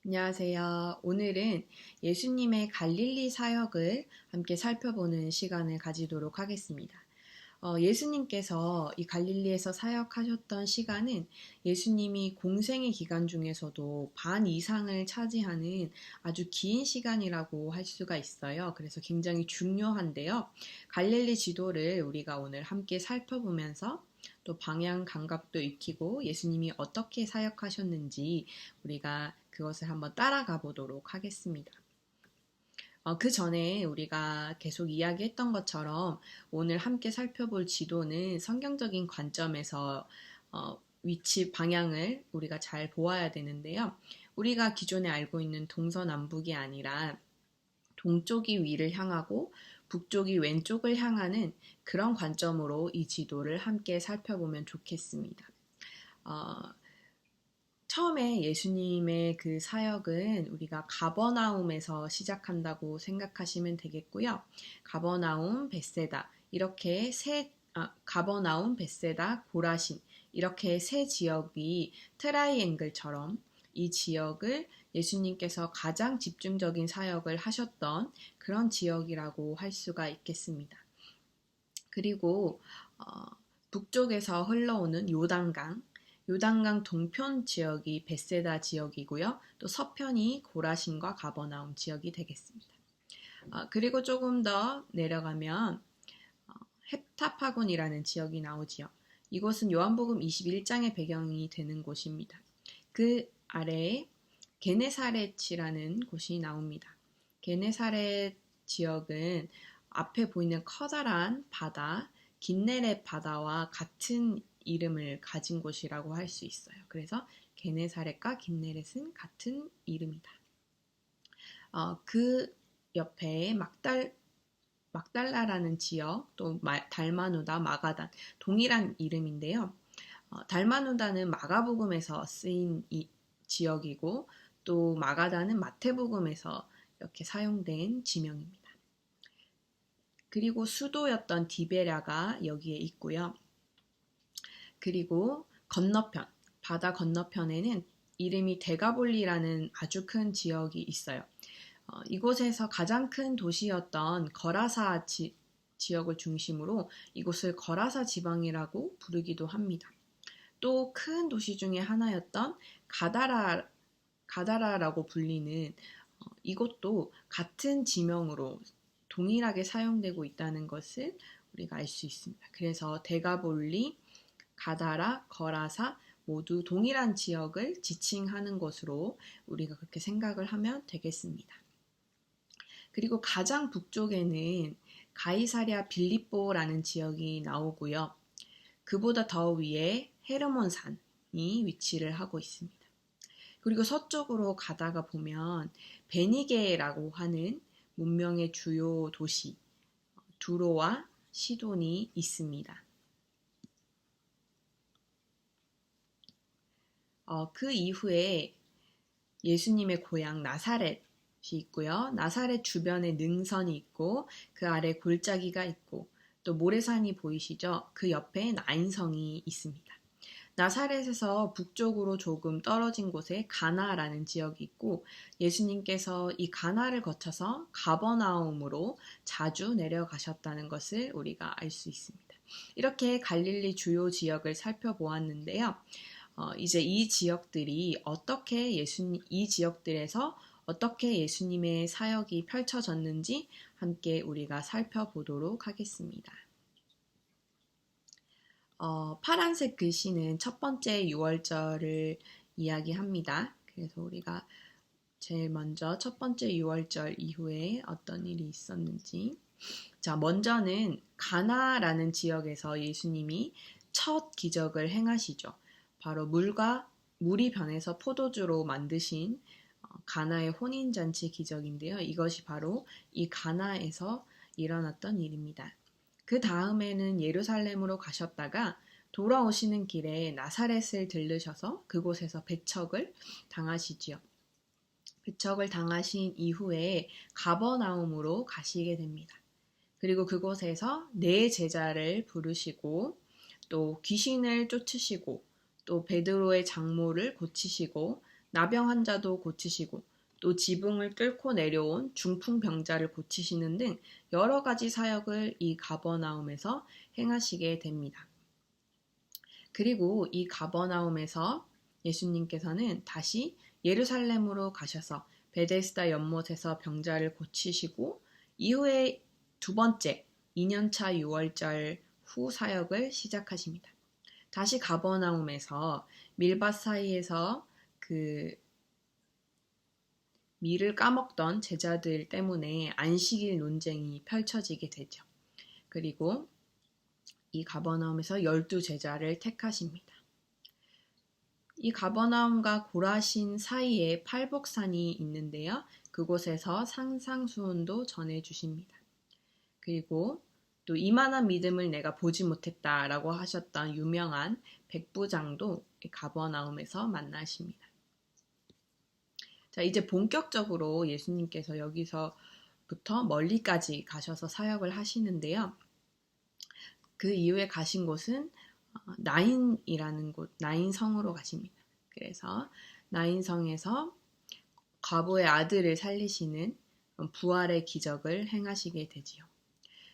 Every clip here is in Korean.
안녕하세요. 오늘은 예수님의 갈릴리 사역을 함께 살펴보는 시간을 가지도록 하겠습니다. 예수님께서 이 갈릴리에서 사역하셨던 시간은 예수님이 공생의 기간 중에서도 반 이상을 차지하는 아주 긴 시간이라고 할 수가 있어요. 그래서 굉장히 중요한데요. 갈릴리 지도를 우리가 오늘 함께 살펴보면서 또 방향 감각도 익히고 예수님이 어떻게 사역하셨는지 우리가 그것을 한번 따라가 보도록 하겠습니다. 그 전에 우리가 계속 이야기했던 것처럼 오늘 함께 살펴볼 지도는 성경적인 관점에서 위치 방향을 우리가 잘 보아야 되는데요. 우리가 기존에 알고 있는 동서남북이 아니라 동쪽이 위를 향하고 북쪽이 왼쪽을 향하는 그런 관점으로 이 지도를 함께 살펴보면 좋겠습니다. 처음에 예수님의 그 사역은 우리가 가버나움에서 시작한다고 생각하시면 되겠고요. 가버나움, 벳세다 이렇게 가버나움, 벳세다, 고라신 이렇게 세 지역이 트라이앵글처럼 이 지역을 예수님께서 가장 집중적인 사역을 하셨던 그런 지역이라고 할 수가 있겠습니다. 그리고 북쪽에서 흘러오는 요단강 동편 지역이 벳세다 지역이고요. 또 서편이 고라신과 가버나움 지역이 되겠습니다. 그리고 조금 더 내려가면 헵타파곤이라는 지역이 나오지요. 이곳은 요한복음 21장의 배경이 되는 곳입니다. 그 아래에 게네사렛이라는 곳이 나옵니다. 게네사렛 지역은 앞에 보이는 커다란 바다, 긴네렛 바다와 같은 이름을 가진 곳이라고 할 수 있어요. 그래서 게네사렛과 긴네렛은 같은 이름이다. 그 옆에 막달라라는 지역, 또 달마누다, 마가단 동일한 이름인데요. 달마누다는 마가복음에서 쓰인 이 지역이고 또 마가단은 마태복음에서 이렇게 사용된 지명입니다. 그리고 수도였던 디베랴가 여기에 있고요. 그리고 건너편, 바다 건너편에는 이름이 데가볼리라는 아주 큰 지역이 있어요. 이곳에서 가장 큰 도시였던 거라사 지역을 중심으로 이곳을 거라사 지방이라고 부르기도 합니다. 또 큰 도시 중에 하나였던 가다라라고 불리는 이곳도 같은 지명으로 동일하게 사용되고 있다는 것을 우리가 알 수 있습니다. 그래서 데가볼리, 가다라, 거라사 모두 동일한 지역을 지칭하는 것으로 우리가 그렇게 생각을 하면 되겠습니다. 그리고 가장 북쪽에는 가이사랴 빌립보라는 지역이 나오고요. 그보다 더 위에 헤르몬산이 위치를 하고 있습니다. 그리고 서쪽으로 가다가 보면 베니게라고 하는 문명의 주요 도시 두로와 시돈이 있습니다. 그 이후에 예수님의 고향 나사렛이 있고요. 나사렛 주변에 능선이 있고 그 아래 골짜기가 있고 또 모래산이 보이시죠? 그 옆에 나인성이 있습니다. 나사렛에서 북쪽으로 조금 떨어진 곳에 가나라는 지역이 있고 예수님께서 이 가나를 거쳐서 가버나움으로 자주 내려가셨다는 것을 우리가 알 수 있습니다. 이렇게 갈릴리 주요 지역을 살펴보았는데요. 이제 이 지역들에서 어떻게 예수님의 사역이 펼쳐졌는지 함께 우리가 살펴보도록 하겠습니다. 파란색 글씨는 첫 번째 6월절을 이야기합니다. 그래서 우리가 제일 먼저 첫 번째 6월절 이후에 어떤 일이 있었는지. 자, 먼저는 가나라는 지역에서 예수님이 첫 기적을 행하시죠. 바로 물이 변해서 포도주로 만드신 가나의 혼인잔치 기적인데요. 이것이 바로 이 가나에서 일어났던 일입니다. 그 다음에는 예루살렘으로 가셨다가 돌아오시는 길에 나사렛을 들르셔서 그곳에서 배척을 당하시지요. 배척을 당하신 이후에 가버나움으로 가시게 됩니다. 그리고 그곳에서 네 제자를 부르시고 또 귀신을 쫓으시고 또 베드로의 장모를 고치시고 나병 환자도 고치시고 또 지붕을 뚫고 내려온 중풍병자를 고치시는 등 여러 가지 사역을 이 가버나움에서 행하시게 됩니다. 그리고 이 가버나움에서 예수님께서는 다시 예루살렘으로 가셔서 베데스다 연못에서 병자를 고치시고 이후에 두 번째 2년차 6월절 후 사역을 시작하십니다. 다시 가버나움에서 밀밭 사이에서 그 밀을 까먹던 제자들 때문에 안식일 논쟁이 펼쳐지게 되죠. 그리고 이 가버나움에서 12제자를 택하십니다. 이 가버나움과 고라신 사이에 팔복산이 있는데요. 그곳에서 산상수훈도 전해주십니다. 그리고 또 이만한 믿음을 내가 보지 못했다라고 하셨던 유명한 백부장도 가버나움에서 만나십니다. 자, 이제 본격적으로 예수님께서 여기서부터 멀리까지 가셔서 사역을 하시는데요. 그 이후에 가신 곳은 나인이라는 곳, 나인성으로 가십니다. 그래서 나인성에서 과부의 아들을 살리시는 부활의 기적을 행하시게 되지요.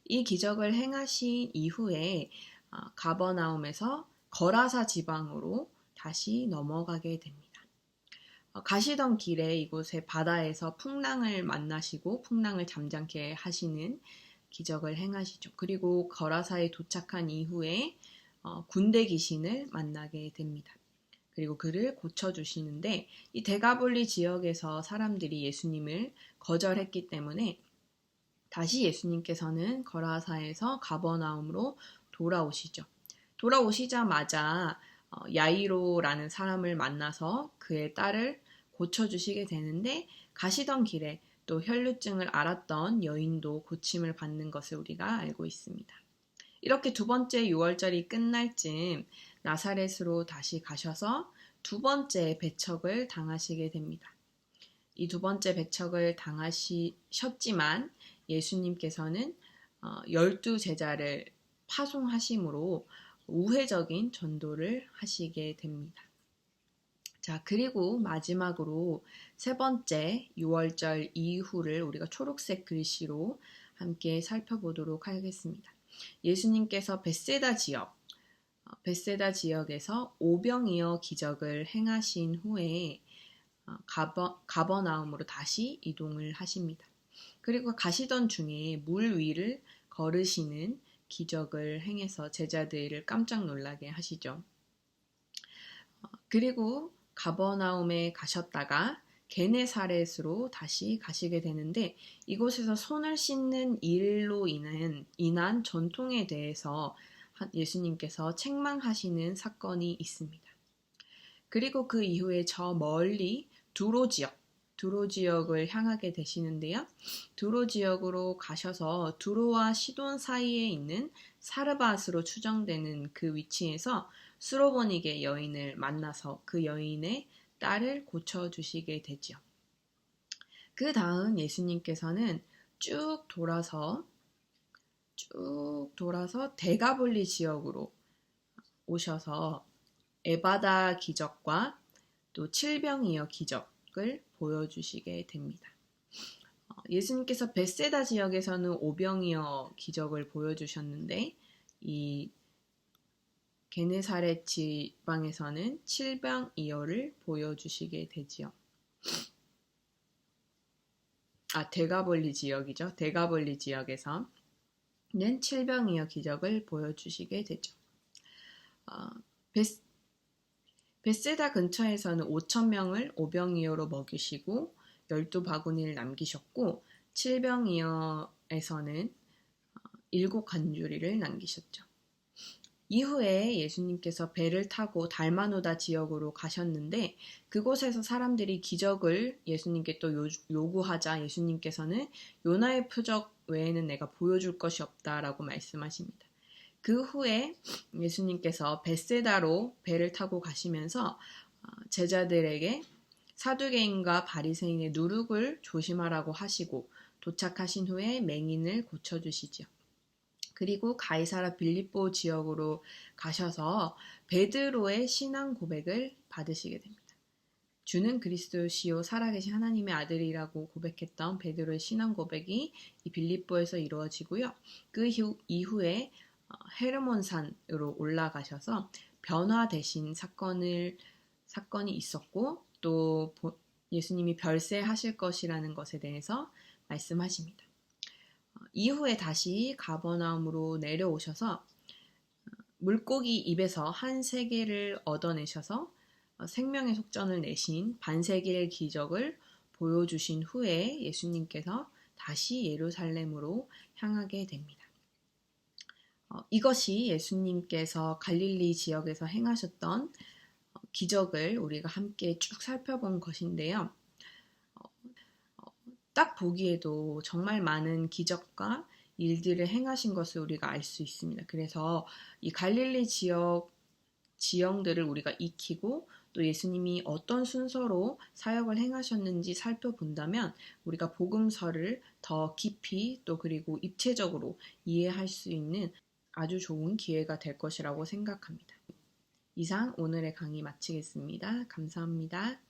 이 기적을 행하신 이후에 가버나움에서 거라사 지방으로 다시 넘어가게 됩니다. 가시던 길에 이곳의 바다에서 풍랑을 만나시고 풍랑을 잠잠케 하시는 기적을 행하시죠. 그리고 거라사에 도착한 이후에 군대 귀신을 만나게 됩니다. 그리고 그를 고쳐주시는데 이 데가볼리 지역에서 사람들이 예수님을 거절했기 때문에 다시 예수님께서는 거라사에서 가버나움으로 돌아오시죠. 돌아오시자마자 야이로라는 사람을 만나서 그의 딸을 고쳐주시게 되는데 가시던 길에 또 혈루증을 앓았던 여인도 고침을 받는 것을 우리가 알고 있습니다. 이렇게 두 번째 6월절이 끝날 즈음 나사렛으로 다시 가셔서 두 번째 배척을 당하시게 됩니다. 이 두 번째 배척을 당하셨지만 예수님께서는 12제자를 파송하심으로 우회적인 전도를 하시게 됩니다. 자, 그리고 마지막으로 세 번째 6월절 이후를 우리가 초록색 글씨로 함께 살펴보도록 하겠습니다. 예수님께서 벳세다 지역에서 오병이어 기적을 행하신 후에 가버나움으로 다시 이동을 하십니다. 그리고 가시던 중에 물 위를 걸으시는 기적을 행해서 제자들을 깜짝 놀라게 하시죠. 그리고 가버나움에 가셨다가 게네사렛으로 다시 가시게 되는데 이곳에서 손을 씻는 일로 인한 전통에 대해서 예수님께서 책망하시는 사건이 있습니다. 그리고 그 이후에 저 멀리 두로 지역을 향하게 되시는데요. 두로 지역으로 가셔서 두로와 시돈 사이에 있는 사르밧으로 추정되는 그 위치에서 수로보니게 여인을 만나서 그 여인의 딸을 고쳐주시게 되죠. 그 다음 예수님께서는 쭉 돌아서 데가볼리 지역으로 오셔서 에바다 기적과 또 칠병이어 기적을 보여주시게 됩니다. 예수님께서 벳세다 지역에서는 오병이어 기적을 보여주셨는데 이 게네사렛 지방에서는 칠병이어를 보여주시게 되지요. 데가볼리 지역이죠. 데가볼리 지역에서는 칠병이어 기적을 보여주시게 되죠. 벳세다 근처에서는 5,000명을 오병이어로 먹이시고 12바구니를 남기셨고 칠병이어에서는 7간주리를 남기셨죠. 이후에 예수님께서 배를 타고 달마누다 지역으로 가셨는데 그곳에서 사람들이 기적을 예수님께 또 요구하자 예수님께서는 요나의 표적 외에는 내가 보여줄 것이 없다라고 말씀하십니다. 그 후에 예수님께서 벳세다로 배를 타고 가시면서 제자들에게 사두개인과 바리새인의 누룩을 조심하라고 하시고 도착하신 후에 맹인을 고쳐주시죠. 그리고 가이사라 빌립보 지역으로 가셔서 베드로의 신앙 고백을 받으시게 됩니다. 주는 그리스도시요 살아계신 하나님의 아들이라고 고백했던 베드로의 신앙 고백이 이 빌립보에서 이루어지고요. 그 이후에 헤르몬산으로 올라가셔서 변화되신 사건이 있었고 또 예수님이 별세하실 것이라는 것에 대해서 말씀하십니다. 이후에 다시 가버나움으로 내려오셔서 물고기 입에서 한 세계를 얻어내셔서 생명의 속전을 내신 반세기의 기적을 보여주신 후에 예수님께서 다시 예루살렘으로 향하게 됩니다. 이것이 예수님께서 갈릴리 지역에서 행하셨던 기적을 우리가 함께 쭉 살펴본 것인데요. 딱 보기에도 정말 많은 기적과 일들을 행하신 것을 우리가 알 수 있습니다. 그래서 이 갈릴리 지형들을 우리가 익히고 또 예수님이 어떤 순서로 사역을 행하셨는지 살펴본다면 우리가 복음서를 더 깊이 또 그리고 입체적으로 이해할 수 있는 아주 좋은 기회가 될 것이라고 생각합니다. 이상 오늘의 강의 마치겠습니다. 감사합니다.